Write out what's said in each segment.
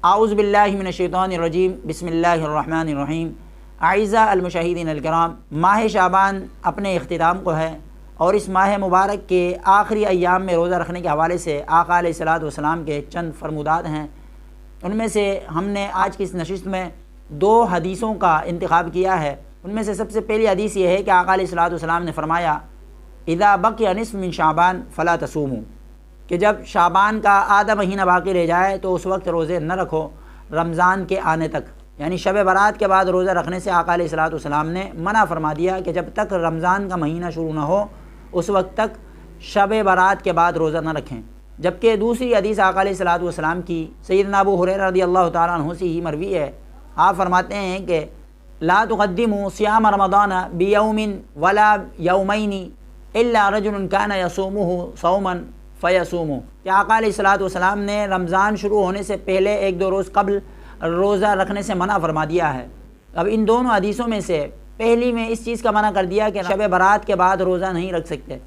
اعوذ باللہ من الشیطان الرجیم، بسم اللہ الرحمن الرحیم۔ اعزاء المشاہدین الکرام، ماہ شعبان اپنے اختتام کو ہے، اور اس ماہ مبارک کے آخری ایام میں روزہ رکھنے کے حوالے سے آقا علیہ الصلوۃ والسلام کے چند فرمودات ہیں۔ ان میں سے ہم نے آج کی اس نشست میں 2 حدیثوں کا انتخاب کیا ہے۔ ان میں سے سب سے پہلی حدیث یہ ہے کہ آقا علیہ الصلوۃ والسلام نے فرمایا اذا بقی نصف من شعبان فلا تصوموا، کہ جب شعبان کا آدھا مہینہ باقی رہ جائے تو اس وقت روزے نہ رکھو رمضان کے آنے تک، یعنی شب برات کے بعد روزہ رکھنے سے آقا علیہ الصلوۃ والسلام نے منع فرما دیا کہ جب تک رمضان کا مہینہ شروع نہ ہو اس وقت تک شب برات کے بعد روزہ نہ رکھیں۔ جبکہ دوسری حدیث آقا علیہ الصلوۃ والسلام کی سیدنا ابو ہریرہ رضی اللہ تعالیٰ عنہ سے ہی مروی ہے۔ آپ فرماتے ہیں کہ لا تقدموا صیام رمضان بیوم ولا یومین الا رجل کان یصومه صوما فیصوموا، کہ آقا علیہ الصلوۃ والسلام نے رمضان شروع ہونے سے پہلے 1-2 روز قبل روزہ رکھنے سے منع فرما دیا ہے۔ اب ان دونوں حدیثوں میں سے پہلی میں اس چیز کا منع کر دیا کہ شب برات کے بعد روزہ نہیں رکھ سکتے،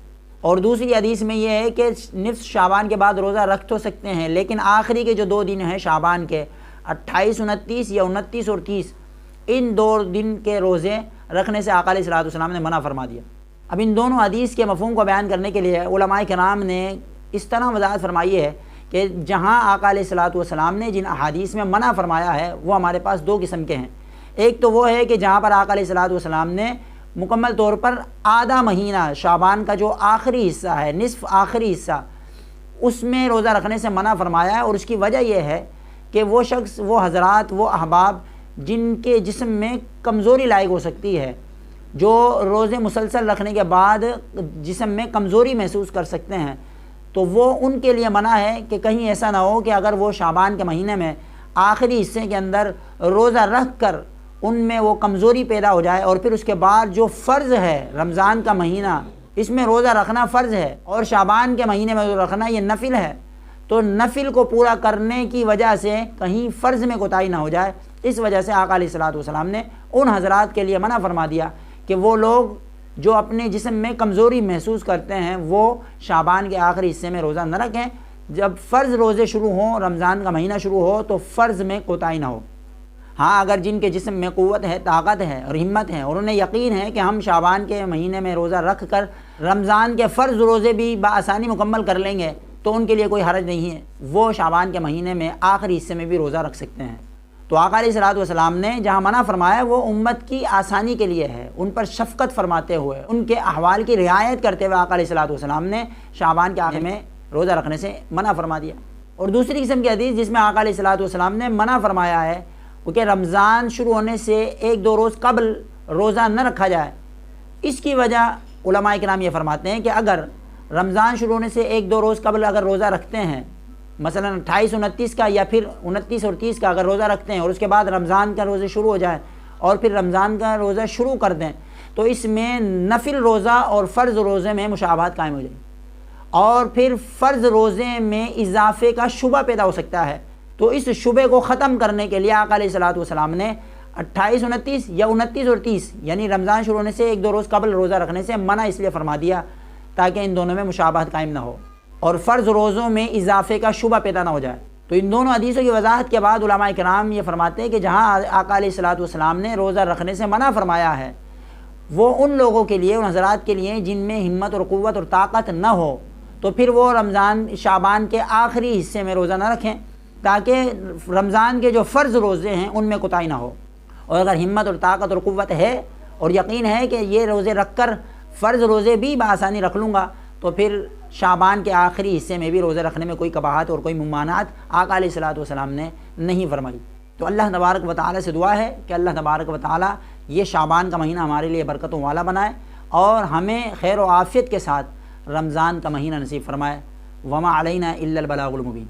اور دوسری حدیث میں یہ ہے کہ نصف شعبان کے بعد روزہ رکھ تو سکتے ہیں، لیکن آخری کے جو 2 دن ہیں شعبان کے 28، 29 یا 29 اور 30، ان 2 دن کے روزے رکھنے سے آقا علیہ الصلوۃ والسلام نے منع فرما دیا۔ اب ان دونوں حدیث کے مفہوم کو بیان کرنے کے لیے علماء کرام نے اس طرح وضاحت فرمائی ہے کہ جہاں آقا علیہ الصلوۃ والسلام نے جن احادیث میں منع فرمایا ہے وہ ہمارے پاس 2 قسم کے ہیں۔ ایک تو وہ ہے کہ جہاں پر آقا علیہ الصلوۃ والسلام نے مکمل طور پر آدھا مہینہ شعبان کا جو آخری حصہ ہے، نصف آخری حصہ، اس میں روزہ رکھنے سے منع فرمایا ہے، اور اس کی وجہ یہ ہے کہ وہ شخص، وہ حضرات، وہ احباب جن کے جسم میں کمزوری لاحق ہو سکتی ہے، جو روزے مسلسل رکھنے کے بعد جسم میں کمزوری محسوس کر سکتے ہیں، تو وہ ان کے لیے منع ہے کہ کہیں ایسا نہ ہو کہ اگر وہ شعبان کے مہینے میں آخری حصے کے اندر روزہ رکھ کر ان میں وہ کمزوری پیدا ہو جائے، اور پھر اس کے بعد جو فرض ہے رمضان کا مہینہ، اس میں روزہ رکھنا فرض ہے اور شعبان کے مہینے میں روزہ رکھنا یہ نفل ہے، تو نفل کو پورا کرنے کی وجہ سے کہیں فرض میں کوتاہی نہ ہو جائے۔ اس وجہ سے آقا علیہ الصلوۃ والسلام نے ان حضرات کے لیے منع فرما دیا کہ وہ لوگ جو اپنے جسم میں کمزوری محسوس کرتے ہیں وہ شعبان کے آخری حصے میں روزہ نہ رکھیں، جب فرض روزے شروع ہوں، رمضان کا مہینہ شروع ہو تو فرض میں کوتاہی نہ ہو۔ ہاں، اگر جن کے جسم میں قوت ہے، طاقت ہے اور ہمت ہے، اور انہیں یقین ہے کہ ہم شعبان کے مہینے میں روزہ رکھ کر رمضان کے فرض روزے بھی بآسانی مکمل کر لیں گے، تو ان کے لیے کوئی حرج نہیں ہے، وہ شعبان کے مہینے میں آخری حصے میں بھی روزہ رکھ سکتے ہیں۔ تو آقا علیہ الصلوۃ والسلام نے جہاں منع فرمایا وہ امت کی آسانی کے لیے ہے، ان پر شفقت فرماتے ہوئے، ان کے احوال کی رعایت کرتے ہوئے آقا علیہ الصلوۃ والسلام نے شعبان کے آخر میں روزہ رکھنے سے منع فرما دیا۔ اور دوسری قسم کی حدیث جس میں آقا علیہ الصلوۃ والسلام نے منع فرمایا ہے وہ کہ رمضان شروع ہونے سے 1-2 روز قبل روزہ نہ رکھا جائے۔ اس کی وجہ علماء کرام یہ فرماتے ہیں کہ اگر رمضان شروع ہونے سے 1-2 روز قبل اگر روزہ رکھتے ہیں، مثلا 28، 29 کا یا پھر 29 اور 30 کا اگر روزہ رکھتے ہیں، اور اس کے بعد رمضان کا روزے شروع ہو جائیں اور پھر رمضان کا روزہ شروع کر دیں، تو اس میں نفل روزہ اور فرض روزے میں مشابہت قائم ہو جائے، اور پھر فرض روزے میں اضافے کا شبہ پیدا ہو سکتا ہے۔ تو اس شبے کو ختم کرنے کے لیے آقا علیہ الصلوۃ والسلام نے 28، 29 یا 29 اور 30 یعنی رمضان شروع ہونے سے 1-2 روز قبل روزہ رکھنے سے منع اس لیے فرما دیا تاکہ ان دونوں میں مشابہت قائم نہ ہو اور فرض روزوں میں اضافے کا شبہ پیدا نہ ہو جائے۔ تو ان دونوں حدیثوں کی وضاحت کے بعد علماء کرام یہ فرماتے ہیں کہ جہاں آقا علیہ الصلوۃ والسلام نے روزہ رکھنے سے منع فرمایا ہے وہ ان لوگوں کے لیے، ان حضرات کے لیے جن میں ہمت اور قوت اور طاقت نہ ہو، تو پھر وہ شعبان کے آخری حصے میں روزہ نہ رکھیں تاکہ رمضان کے جو فرض روزے ہیں ان میں کوتاہی نہ ہو۔ اور اگر ہمت اور طاقت اور قوت ہے اور یقین ہے کہ یہ روزے رکھ کر فرض روزے بھی بآسانی رکھ لوں گا، تو پھر شعبان کے آخری حصے میں بھی روزے رکھنے میں کوئی قباحت اور کوئی ممانعت آقا علیہ الصلوۃ والسلام نے نہیں فرمائی۔ تو اللہ تبارک و تعالیٰ سے دعا ہے کہ اللہ تبارک و تعالیٰ یہ شعبان کا مہینہ ہمارے لیے برکتوں والا بنائے اور ہمیں خیر و عافیت کے ساتھ رمضان کا مہینہ نصیب فرمائے۔ وما علینا الا البلاغ المبین۔